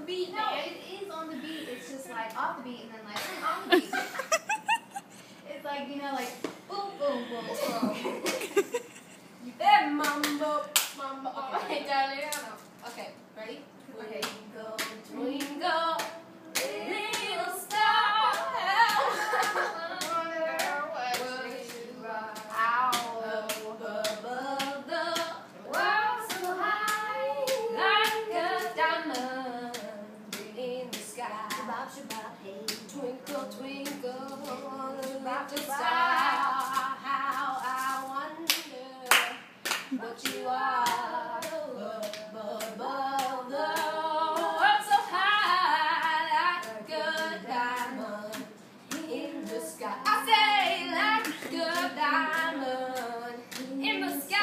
beat, No, man. it is on the beat. It's just like off the beat and then like on the beat. It's like, you know, like boom, boom, boom, boom. That mambo, mambo. Okay, darling. Okay, ready? Okay. Twinkle, twinkle, little star. Above the world so high, like a diamond in the sky. Twinkle, twinkle, little star, how I wonder what you are. Above the world so high, like a diamond in the sky. I say, like a diamond in the sky.